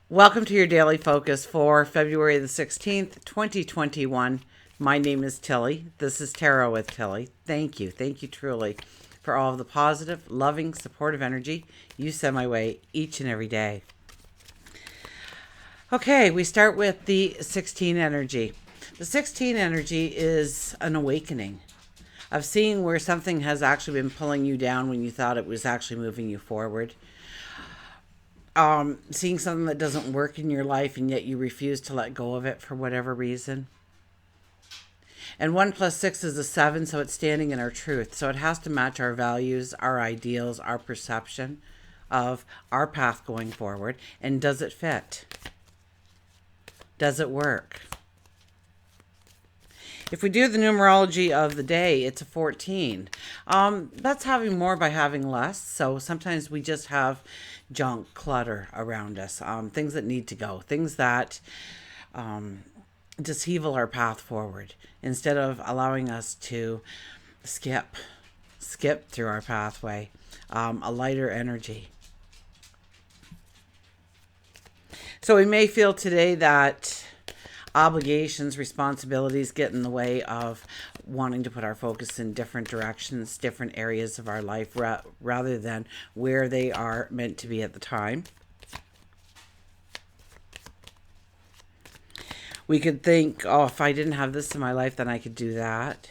Welcome to your daily focus for February the 16th, 2021. My name is Tilly. This is Tarot with Tilly. Thank you. Thank you truly for all of the positive, loving, supportive energy you send my way each and every day. Okay, we start with the 16 energy. The 16 energy is an awakening of seeing where something has actually been pulling you down when you thought it was actually moving you forward. Seeing something that doesn't work in your life and yet you refuse to let go of it for whatever reason. And 1 plus 6 is a 7, so it's standing in our truth. So it has to match our values, our ideals, our perception of our path going forward. And does it fit? Does it work? If we do the numerology of the day, it's a 14. That's having more by having less. So sometimes we just have junk, clutter around us, things that need to go, things that dishevel our path forward instead of allowing us to skip through our pathway, a lighter energy. So we may feel today that obligations, responsibilities get in the way of wanting to put our focus in different directions, different areas of our life, rather than where they are meant to be at the time. We could think, oh, if I didn't have this in my life, then I could do that.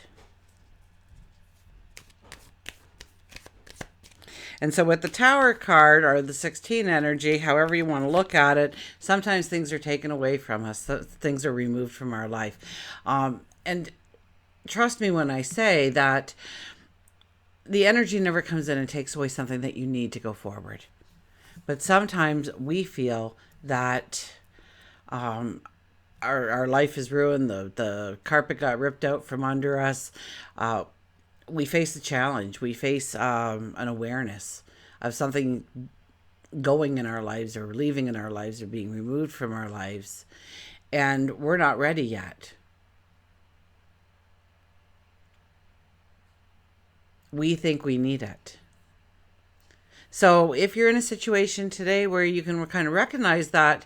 And so with the Tower card, or the 16 energy, however you want to look at it, sometimes things are taken away from us. Things are removed from our life. And trust me when I say that the energy never comes in and takes away something that you need to go forward. But sometimes we feel that our life is ruined, the carpet got ripped out from under us. We face a challenge. We face an awareness of something going in our lives or leaving in our lives or being removed from our lives. And we're not ready yet. We think we need it. So if you're in a situation today where you can kind of recognize that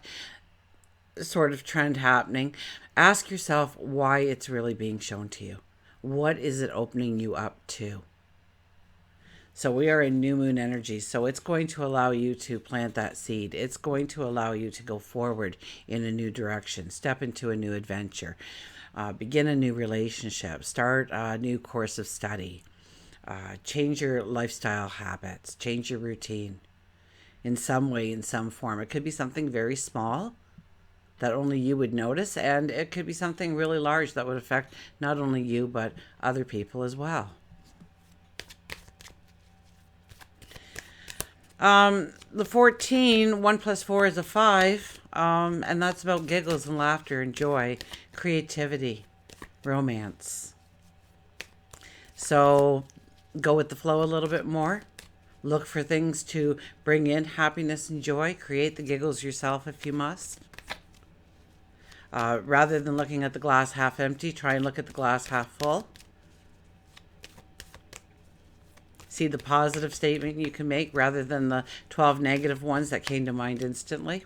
sort of trend happening, ask yourself why it's really being shown to you. What is it opening you up to? So we are in new moon energy. So it's going to allow you to plant that seed. It's going to allow you to go forward in a new direction, step into a new adventure, begin a new relationship, start a new course of study, change your lifestyle habits, change your routine in some way, in some form. It could be something very small that only you would notice, and it could be something really large that would affect not only you, but other people as well. The 14, 1 plus 4 is a 5, and that's about giggles and laughter and joy, creativity, romance. So go with the flow a little bit more. Look for things to bring in happiness and joy. Create the giggles yourself if you must. Rather than looking at the glass half empty, try and look at the glass half full. See the positive statement you can make rather than the 12 negative ones that came to mind instantly.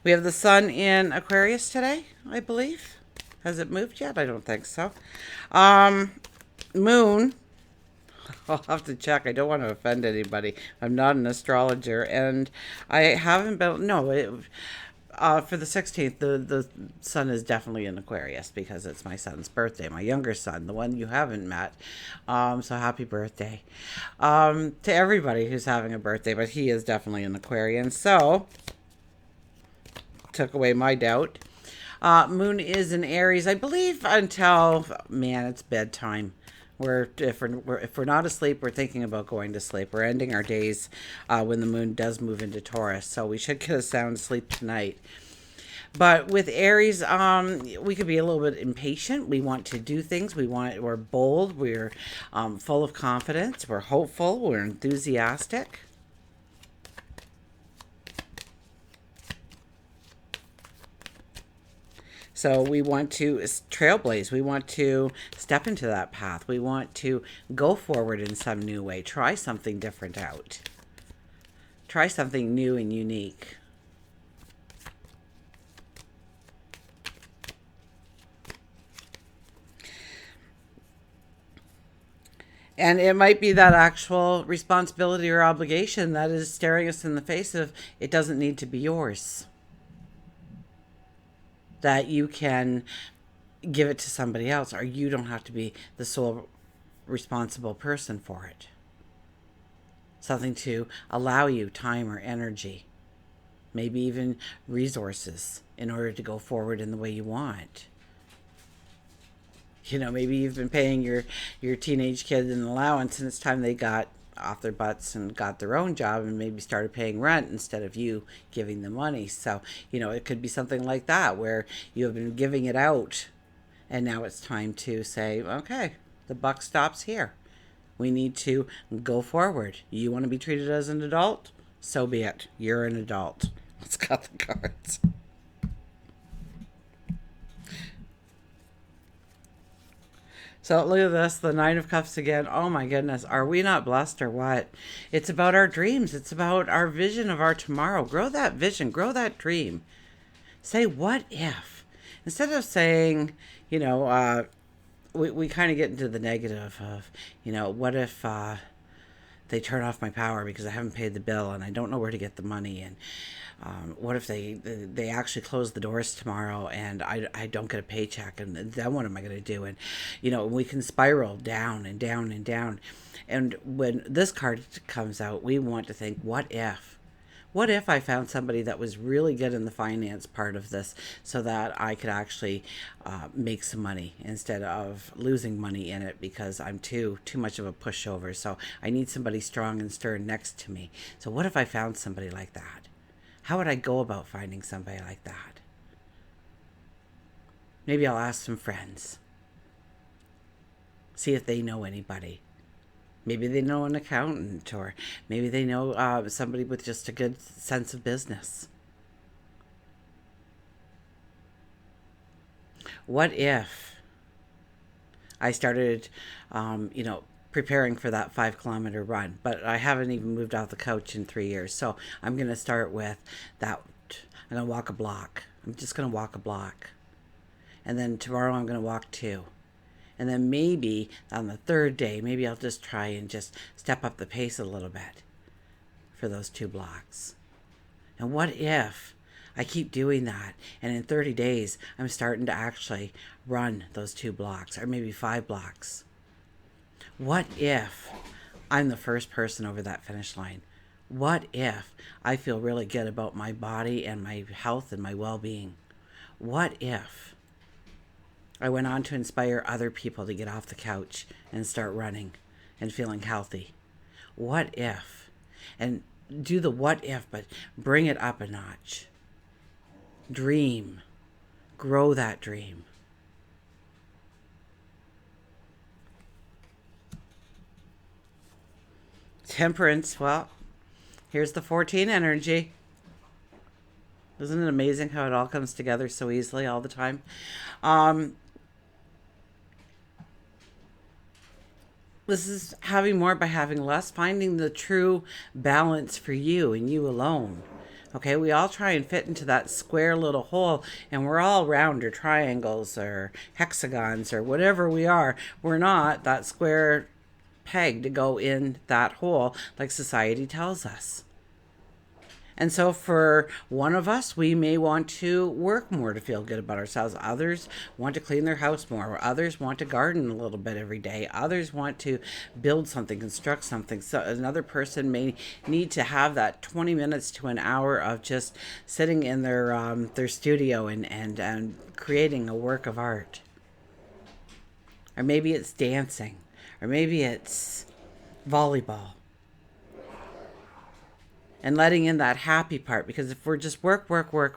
We have the sun in Aquarius today, I believe. Has it moved yet? I don't think so. Moon. I'll have to check. I don't want to offend anybody. I'm not an astrologer, and I haven't been. No, for the 16th, the sun is definitely in Aquarius because it's my son's birthday, my younger son, the one you haven't met. So happy birthday to everybody who's having a birthday, but he is definitely an Aquarian. So took away my doubt. Moon is in Aries, I believe, until, man, it's bedtime. If we're not asleep, we're thinking about going to sleep. We're ending our days when the moon does move into Taurus, so we should get a sound sleep tonight. But with Aries, we could be a little bit impatient. We want to do things. We're bold. We're full of confidence. We're hopeful. We're enthusiastic. So we want to trailblaze. We want to step into that path. We want to go forward in some new way. Try something different out. Try something new and unique. And it might be that actual responsibility or obligation that is staring us in the face of it doesn't need to be yours. That you can give it to somebody else, or you don't have to be the sole responsible person for it. Something to allow you time or energy, maybe even resources in order to go forward in the way you want. You know, maybe you've been paying your teenage kid an allowance, and it's time they got off their butts and got their own job and maybe started paying rent instead of you giving them money. So, you know, it could be something like that where you have been giving it out and now it's time to say, okay, the buck stops here. We need to go forward. You want to be treated as an adult? So be it. You're an adult. Let's cut the cards. So look at this, the Nine of Cups again. Oh my goodness, are we not blessed or what? It's about our dreams. It's about our vision of our tomorrow. Grow that vision, grow that dream. Say, what if? Instead of saying, you know, we kind of get into the negative of, you know, what if they turn off my power because I haven't paid the bill and I don't know where to get the money, and what if they actually close the doors tomorrow and I don't get a paycheck, and then what am I going to do? And you know, we can spiral down and down and down. And when this card comes out, we want to think, what if? What if I found somebody that was really good in the finance part of this so that I could actually make some money instead of losing money in it because I'm too much of a pushover. So I need somebody strong and stern next to me. So what if I found somebody like that? How would I go about finding somebody like that? Maybe I'll ask some friends. See if they know anybody. Maybe they know an accountant, or maybe they know somebody with just a good sense of business. What if I started, you know, preparing for that 5 kilometer run, but I haven't even moved off the couch in 3 years. So I'm going to start with that. I'm going to walk a block. I'm just going to walk a block. And then tomorrow I'm going to walk 2. And then maybe on the 3rd day, maybe I'll just try and just step up the pace a little bit for those 2 blocks. And what if I keep doing that and in 30 days I'm starting to actually run those 2 blocks or maybe 5 blocks? What if I'm the first person over that finish line? What if I feel really good about my body and my health and my well-being? What if I went on to inspire other people to get off the couch and start running and feeling healthy? What if? And do the what if, but bring it up a notch. Dream. Grow that dream. Temperance, well, here's the 14 energy. Isn't it amazing how it all comes together so easily all the time? This is having more by having less, finding the true balance for you and you alone. Okay, we all try and fit into that square little hole, and we're all round or triangles or hexagons or whatever we are. We're not that square peg to go in that hole like society tells us. And so for one of us, we may want to work more to feel good about ourselves. Others want to clean their house more. Others want to garden a little bit every day. Others want to build something, construct something. So another person may need to have that 20 minutes to an hour of just sitting in their studio and creating a work of art. Or maybe it's dancing. Or maybe it's volleyball. And letting in that happy part, because if we're just work,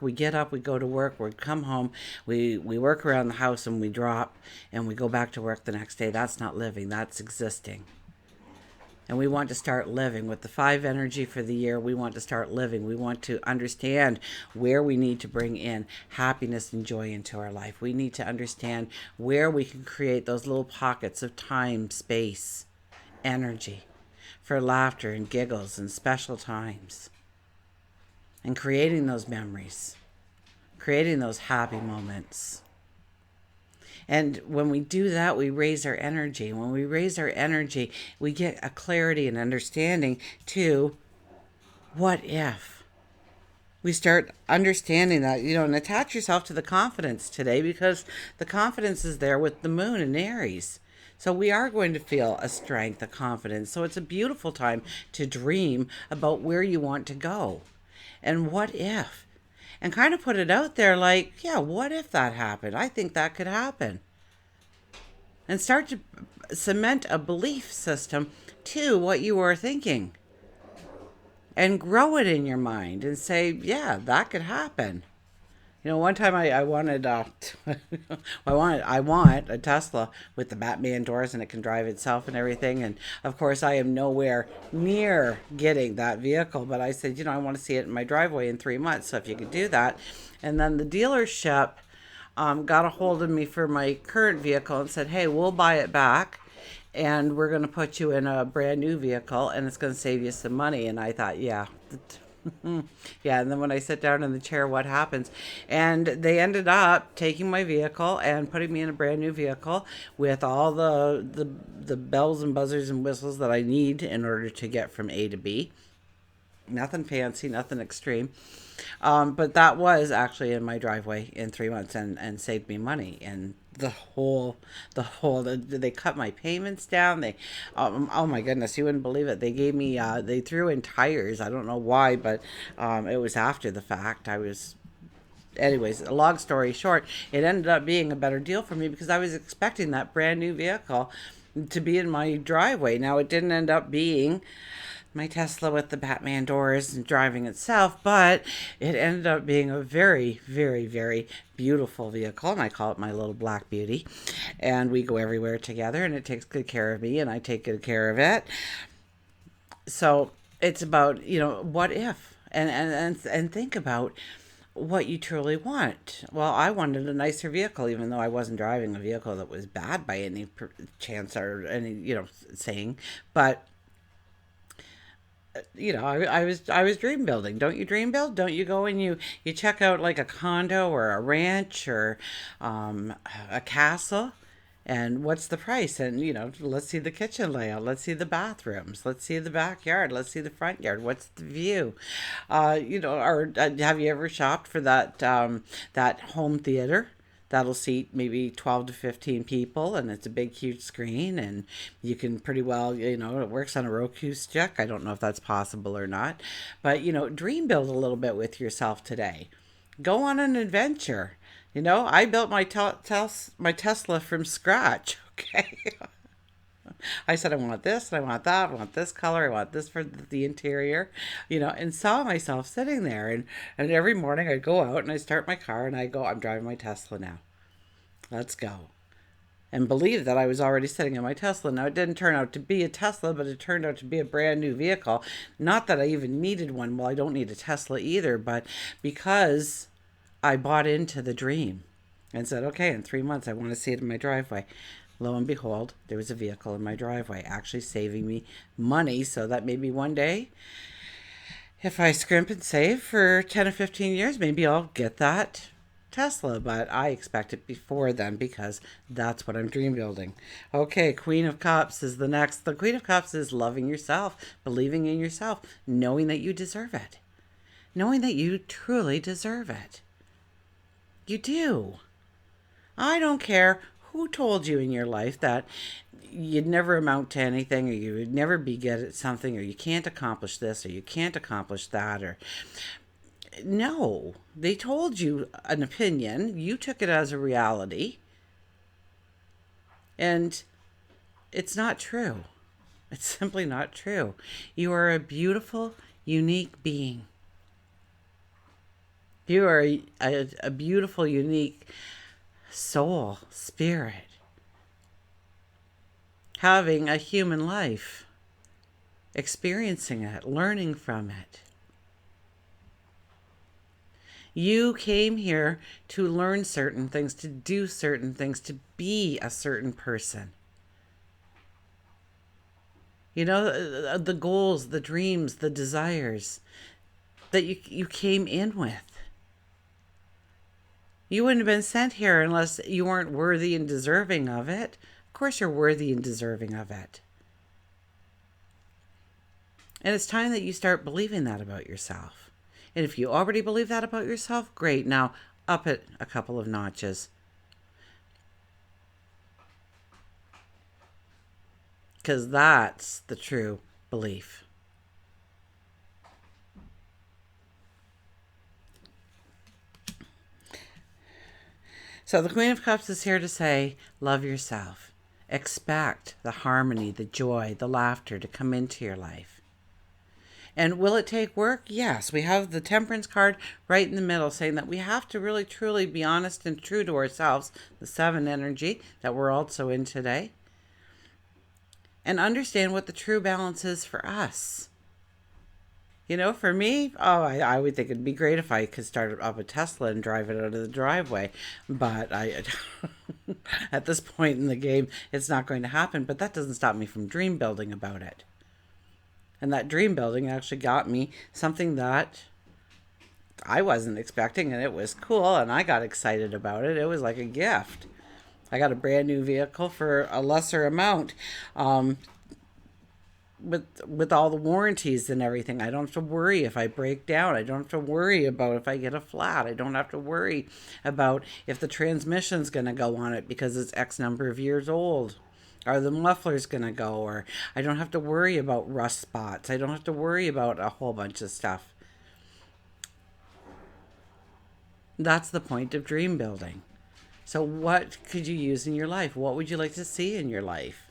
we get up, we go to work, we come home, we work around the house and we drop and we go back to work the next day. That's not living, that's existing. And we want to start living with the 5 energy for the year. We want to start living. We want to understand where we need to bring in happiness and joy into our life. We need to understand where we can create those little pockets of time, space, energy for laughter and giggles and special times. And creating those memories, creating those happy moments. And when we do that, we raise our energy. When we raise our energy, we get a clarity and understanding to what if. We start understanding that, and attach yourself to the confidence today, because the confidence is there with the moon in Aries. So we are going to feel a strength, a confidence. So it's a beautiful time to dream about where you want to go and what if. And kind of put it out there like, yeah, what if that happened? I think that could happen. And start to cement a belief system to what you are thinking. And grow it in your mind and say, yeah, that could happen. One time I wanted, I want a Tesla with the Batman doors, and it can drive itself and everything. And of course, I am nowhere near getting that vehicle. But I said, I want to see it in my driveway in 3 months. So if you could do that. And then the dealership got a hold of me for my current vehicle and said, hey, we'll buy it back. And we're going to put you in a brand new vehicle, and it's going to save you some money. And I thought, yeah. Yeah, and then when I sit down in the chair, what happens? And they ended up taking my vehicle and putting me in a brand new vehicle with all the bells and buzzers and whistles that I need in order to get from A to B. Nothing fancy, nothing extreme. But that was actually in my driveway in 3 months, and saved me money. And they cut my payments down. Oh my goodness, you wouldn't believe it. They gave me, they threw in tires. I don't know why, but it was after the fact. Anyways, a long story short, it ended up being a better deal for me because I was expecting that brand new vehicle to be in my driveway. Now, it didn't end up being my Tesla with the Batman doors and driving itself, but it ended up being a very, very, very beautiful vehicle, and I call it my little black beauty. And we go everywhere together, and it takes good care of me, and I take good care of it. So it's about, what if, and think about what you truly want. Well, I wanted a nicer vehicle, even though I wasn't driving a vehicle that was bad by any chance or any, saying, but I was dream building. Don't you dream build? Don't you go and you check out like a condo or a ranch or a castle? And what's the price? And let's see the kitchen layout. Let's see the bathrooms. Let's see the backyard. Let's see the front yard. What's the view? Or have you ever shopped for that home theater? That'll seat maybe 12 to 15 people, and it's a big, huge screen, and you can pretty well, it works on a Roku stick. I don't know if that's possible or not, but, dream build a little bit with yourself today. Go on an adventure. I built my Tesla from scratch, okay? I said, I want this, and I want that, I want this color, I want this for the interior, and saw myself sitting there. And every morning I'd go out and I start my car and I go, I'm driving my Tesla now. Let's go. And believe that I was already sitting in my Tesla. Now, it didn't turn out to be a Tesla, but it turned out to be a brand new vehicle. Not that I even needed one. Well, I don't need a Tesla either, but because I bought into the dream and said, okay, in 3 months, I want to see it in my driveway. Lo and behold, there was a vehicle in my driveway, actually saving me money, so that maybe one day, if I scrimp and save for 10 or 15 years, maybe I'll get that Tesla. But I expect it before then, because that's what I'm dream building. Okay, Queen of Cups is the next. The Queen of Cups is loving yourself, believing in yourself, knowing that you deserve it. Knowing that you truly deserve it. You do. I don't care who told you in your life that you'd never amount to anything, or you would never be good at something, or you can't accomplish this, or you can't accomplish that, or no, they told you an opinion, you took it as a reality, and it's not true. It's simply not true. You are a beautiful, unique being. You are a beautiful, unique soul, spirit, having a human life, experiencing it, learning from it. You came here to learn certain things, to do certain things, to be a certain person. The goals, the dreams, the desires that you came in with. You wouldn't have been sent here unless you weren't worthy and deserving of it. Of course, you're worthy and deserving of it. And it's time that you start believing that about yourself. And if you already believe that about yourself, great. Now, up it a couple of notches. Because that's the true belief. So the Queen of Cups is here to say, love yourself. Expect the harmony, the joy, the laughter to come into your life. And will it take work? Yes. We have the Temperance card right in the middle saying that we have to really truly be honest and true to ourselves, the 7 energy that we're also in today, and understand what the true balance is for us. You know, for me, I would think it'd be great if I could start up a Tesla and drive it out of the driveway. But at this point in the game, it's not going to happen. But that doesn't stop me from dream building about it. And that dream building actually got me something that I wasn't expecting, and it was cool, and I got excited about it. It was like a gift. I got a brand new vehicle for a lesser amount. With all the warranties and everything, I don't have to worry if I break down. I don't have to worry about if I get a flat. I don't have to worry about if the transmission's going to go on it because it's X number of years old. Are the mufflers going to go? Or I don't have to worry about rust spots. I don't have to worry about a whole bunch of stuff. That's the point of dream building. So what could you use in your life? What would you like to see in your life?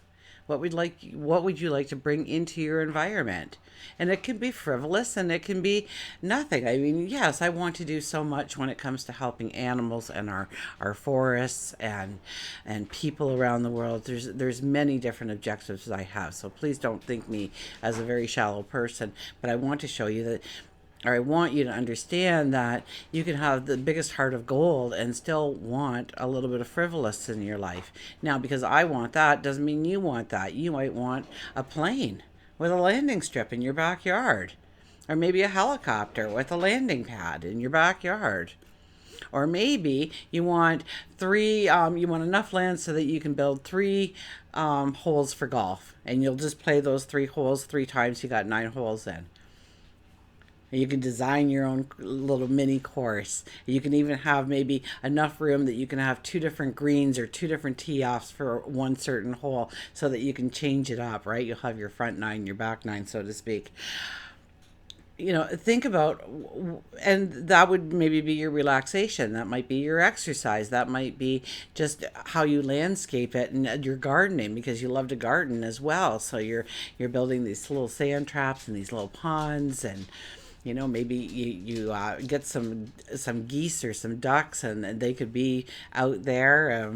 What would you like to bring into your environment? And it can be frivolous and it can be nothing. I mean, yes, I want to do so much when it comes to helping animals and our forests and people around the world. There's many different objectives I have. So please don't think me as a very shallow person, but I want to show you that, or I want you to understand that you can have the biggest heart of gold and still want a little bit of frivolous in your life. Now, because I want that doesn't mean you want that. You might want a plane with a landing strip in your backyard, or maybe a helicopter with a landing pad in your backyard. Or maybe you want you want enough land so that you can build 3 holes for golf, and you'll just play those 3 holes 3 times. You got 9 holes in. You can design your own little mini course. You can even have maybe enough room that you can have 2 different greens or 2 different tee offs for one certain hole so that you can change it up, right? You'll have your front 9, your back 9, so to speak. You know, think about, and that would maybe be your relaxation. That might be your exercise. That might be just how you landscape it and your gardening, because you love to garden as well. So you're building these little sand traps and these little ponds, and you know, maybe you get some geese or some ducks, and they could be out there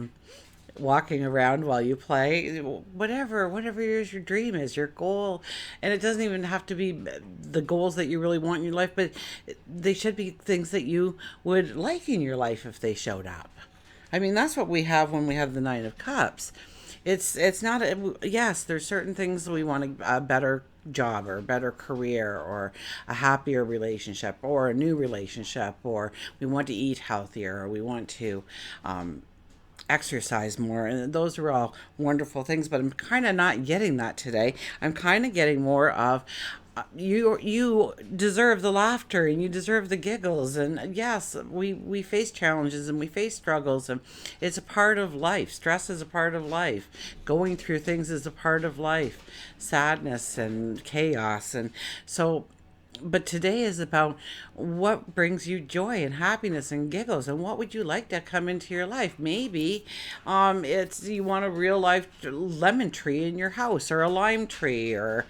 walking around while you play. Whatever your dream is, your goal, and it doesn't even have to be the goals that you really want in your life, but they should be things that you would like in your life if they showed up. I mean, that's what we have when we have the Nine of Cups. It's not yes, there's certain things we want a better job or a better career or a happier relationship or a new relationship, or we want to eat healthier, or we want to exercise more, and those are all wonderful things, but I'm kind of not getting that today. I'm kind of getting more of you deserve the laughter and you deserve the giggles, and yes, we face challenges and we face struggles, and it's a part of life. Stress is a part of life. Going through things is a part of life. Sadness and chaos, and so but today is about what brings you joy and happiness and giggles, and what would you like to come into your life. Maybe it's you want a real life lemon tree in your house, or a lime tree, or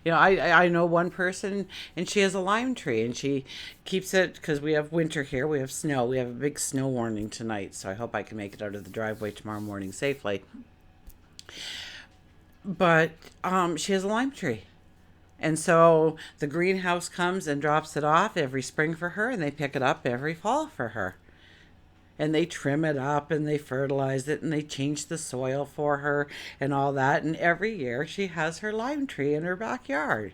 you know, I know one person, and she has a lime tree, and she keeps it because we have winter here. We have snow. We have a big snow warning tonight, so I hope I can make it out of the driveway tomorrow morning safely. But she has a lime tree. And so the greenhouse comes and drops it off every spring for her, and they pick it up every fall for her. And they trim it up and they fertilize it and they change the soil for her and all that. And every year she has her lime tree in her backyard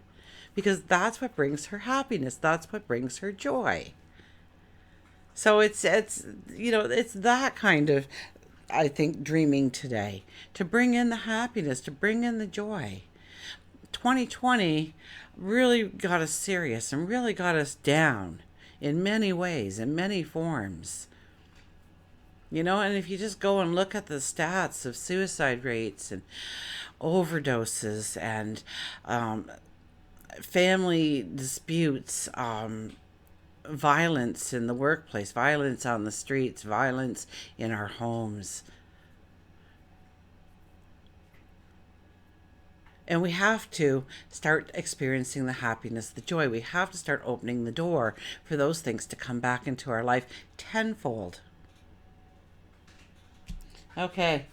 because that's what brings her happiness. That's what brings her joy. So it's it's that kind of, I think, dreaming today, to bring in the happiness, to bring in the joy. 2020 really got us serious and really got us down in many ways, in many forms. And if you just go and look at the stats of suicide rates and overdoses and family disputes, violence in the workplace, violence on the streets, violence in our homes. And we have to start experiencing the happiness, the joy. We have to start opening the door for those things to come back into our life tenfold. Okay.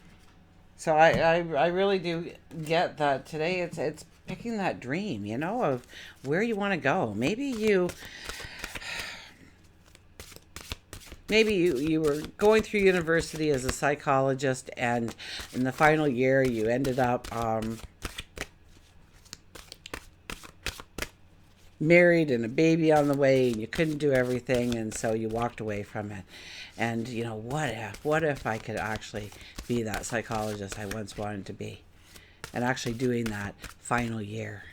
So I really do get that today. It's picking that dream, of where you want to go. Maybe you were going through university as a psychologist, and in the final year you ended up married and a baby on the way, and you couldn't do everything, and so you walked away from it. And what if I could actually be that psychologist I once wanted to be, and actually doing that final year?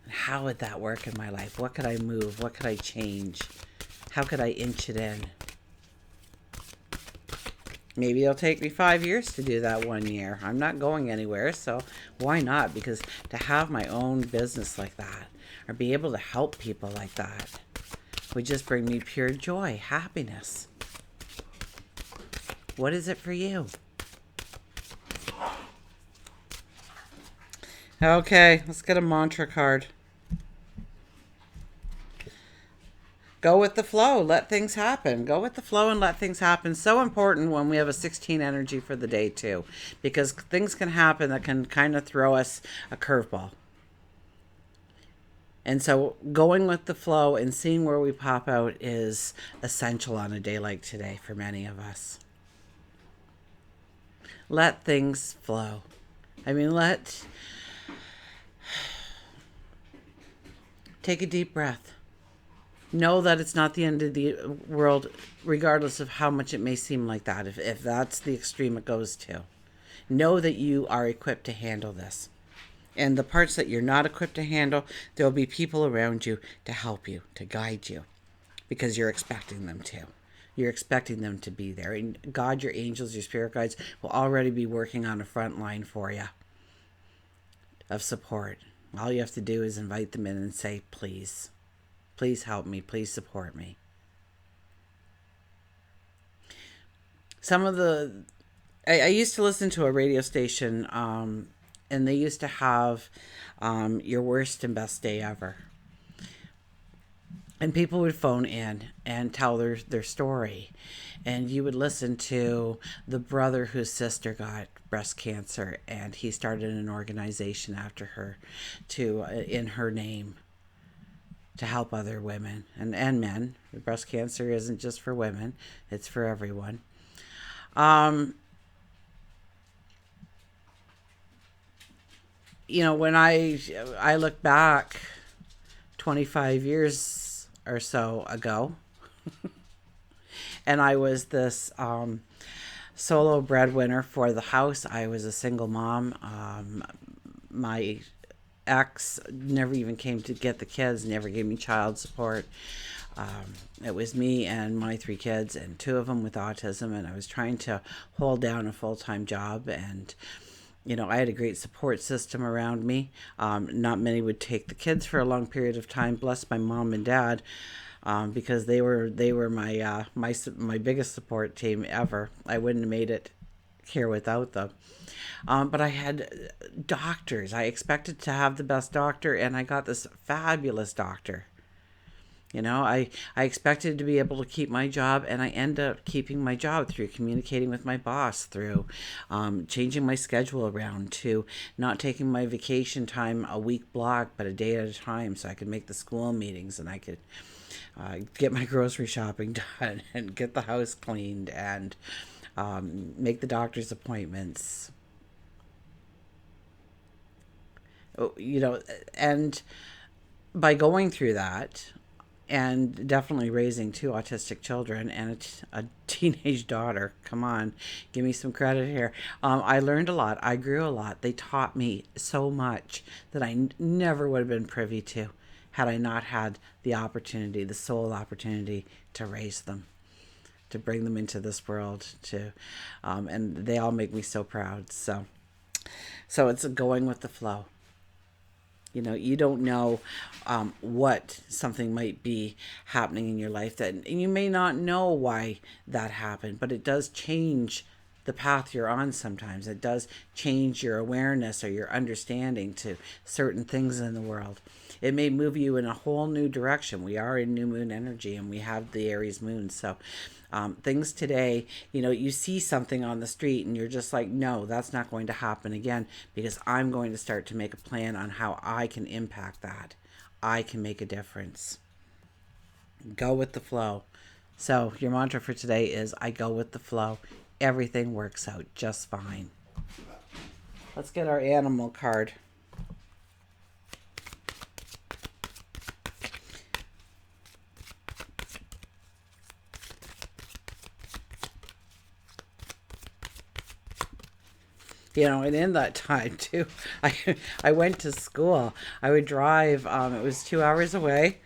And how would that work in my life? What could I move? What could I change? How could I inch it in? Maybe it'll take me 5 years to do that 1 year. I'm not going anywhere, so why not? Because to have my own business like that, or be able to help people like that, would just bring me pure joy, happiness. What is it for you? Okay, let's get a mantra card. Go with the flow. Let things happen. Go with the flow and let things happen. So important when we have a 16 energy for the day too, because things can happen that can kind of throw us a curveball. And so going with the flow and seeing where we pop out is essential on a day like today for many of us. Let things flow. Take a deep breath. Know that it's not the end of the world, regardless of how much it may seem like that, if that's the extreme it goes to. Know that you are equipped to handle this. And the parts that you're not equipped to handle, there will be people around you to help you, to guide you, because you're expecting them to. You're expecting them to be there. And God, your angels, your spirit guides will already be working on a front line for you of support. All you have to do is invite them in and say, please. Please help me. Please support me. I used to listen to a radio station, and they used to have your worst and best day ever. And people would phone in and tell their story. And you would listen to the brother whose sister got breast cancer, and he started an organization after her in her name, to help other women and men. Breast cancer isn't just for women, it's for everyone. When I look back 25 years or so ago, and I was this solo breadwinner for the house. I was a single mom. My ex never even came to get the kids, never gave me child support. It was me and my 3 kids, and 2 of them with autism, and I was trying to hold down a full-time job, and I had a great support system around me. Not many would take the kids for a long period of time. Bless my mom and dad, because they were my biggest support team ever. I wouldn't have made it here without them. But I had doctors. I expected to have the best doctor, and I got this fabulous doctor. I expected to be able to keep my job, and I ended up keeping my job through communicating with my boss, through changing my schedule around, to not taking my vacation time a week block, but a day at a time, so I could make the school meetings, and I could get my grocery shopping done and get the house cleaned and make the doctor's appointments. you know, and by going through that, and definitely raising two autistic children and a teenage daughter. Come on, give me some credit here. I learned a lot. I grew a lot. They taught me so much that never would have been privy to had I not had the opportunity, the sole opportunity to raise them, to bring them into this world. And they all make me so proud. So it's going with the flow. You know, you don't know what something might be happening in your life, that, and you may not know why that happened, but it does change the path you're on sometimes. It does change your awareness or your understanding to certain things in the world. It may move you in a whole new direction. We are in new moon energy and we have the Aries moon. So things today, you know, you see something on the street and you're just like, no, that's not going to happen again, because I'm going to start to make a plan on how I can impact that. I can make a difference. Go with the flow. So your mantra for today is, I go with the flow. Everything works out just fine. Let's get our animal card. You know, and in that time too, I went to school. I would drive. It was 2 hours away.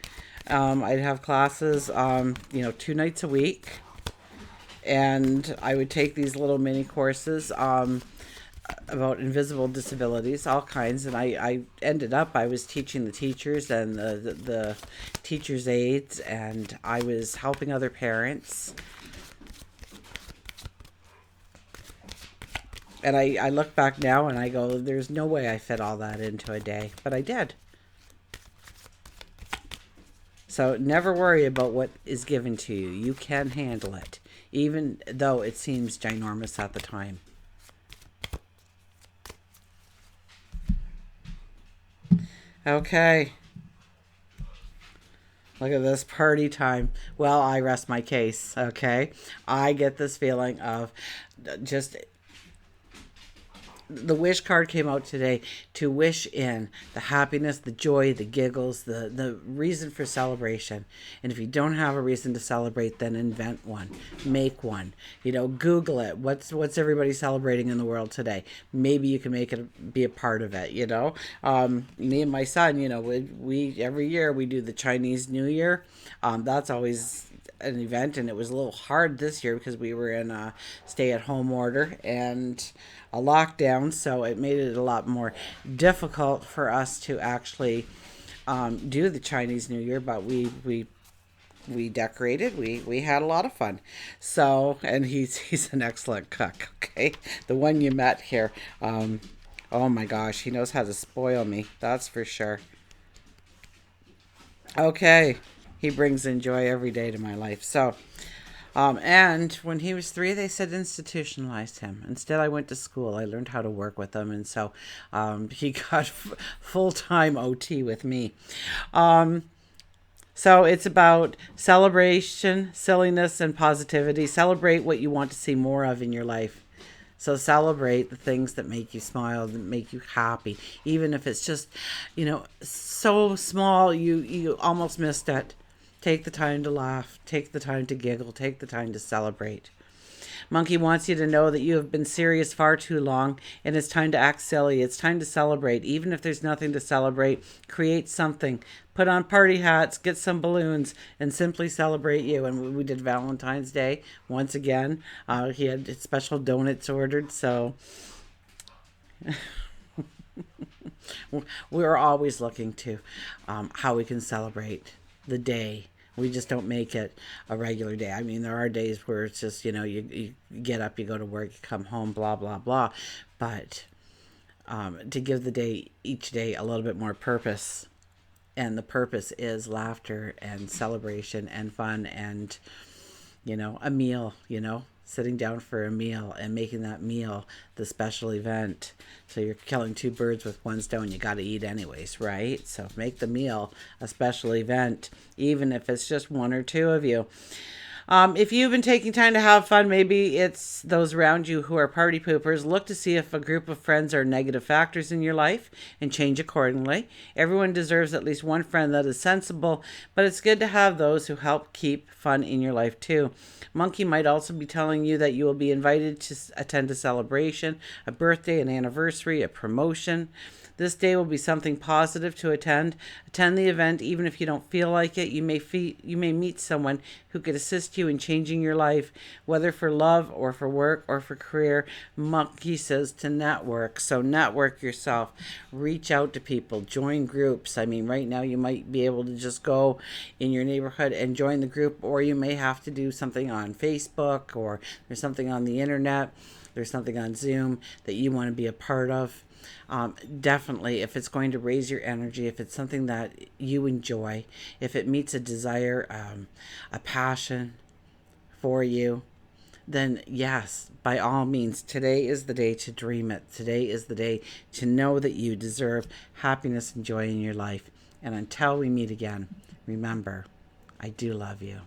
I'd have classes, 2 nights a week, and I would take these little mini courses about invisible disabilities, all kinds. And I ended up, I was teaching the teachers and the teachers' aides, and I was helping other parents. And I look back now and I go, there's no way I fit all that into a day. But I did. So never worry about what is given to you. You can handle it, even though it seems ginormous at the time. Okay. Look at this, party time. Well, I rest my case, okay? I get this feeling of just, the wish card came out today to wish in the happiness, the joy, the giggles, the reason for celebration. And if you don't have a reason to celebrate, then invent one, make one. You know, Google it. What's everybody celebrating in the world today? Maybe you can make it be a part of it. You know, me and my son, you know, we every year we do the Chinese New Year. That's always an event, and it was a little hard this year because we were in a stay-at-home order and a lockdown, so it made it a lot more difficult for us to actually do the Chinese New Year. But we decorated. We had a lot of fun. So, and he's an excellent cook. Okay, the one you met here. Oh my gosh, he knows how to spoil me. That's for sure. Okay. He brings in joy every day to my life. So, and when he was 3, they said institutionalized him. Instead, I went to school. I learned how to work with him. And so he got full-time OT with me. So it's about celebration, silliness, and positivity. Celebrate what you want to see more of in your life. So celebrate the things that make you smile, that make you happy. Even if it's just, so small, you almost missed it. Take the time to laugh. Take the time to giggle. Take the time to celebrate. Monkey wants you to know that you have been serious far too long, and it's time to act silly. It's time to celebrate. Even if there's nothing to celebrate, create something. Put on party hats, get some balloons, and simply celebrate you. And we did Valentine's Day once again. He had special donuts ordered, so we're always looking to how we can celebrate the day. We just don't make it a regular day. I mean, there are days where it's just, you get up, you go to work, you come home, blah, blah, blah. But to give the day, each day, a little bit more purpose. And the purpose is laughter and celebration and fun and, a meal, sitting down for a meal and making that meal the special event. So you're killing 2 birds with 1 stone. You got to eat anyways, right? So make the meal a special event, even if it's just 1 or 2 of you. If you've been taking time to have fun, maybe it's those around you who are party poopers. Look to see if a group of friends are negative factors in your life and change accordingly. Everyone deserves at least one friend that is sensible, but it's good to have those who help keep fun in your life too. Monkey might also be telling you that you will be invited to attend a celebration, a birthday, an anniversary, a promotion. This day will be something positive to attend. Attend the event even if you don't feel like it. You may meet someone who could assist you in changing your life, whether for love or for work or for career. Monkey says to network. So network yourself. Reach out to people. Join groups. I mean, right now you might be able to just go in your neighborhood and join the group, or you may have to do something on Facebook, or there's something on the internet. There's something on Zoom that you want to be a part of. Definitely, if it's going to raise your energy, if it's something that you enjoy, if it meets a desire, a passion for you, then yes, by all means, today is the day to dream it. Today is the day to know that you deserve happiness and joy in your life. And until we meet again, remember, I do love you.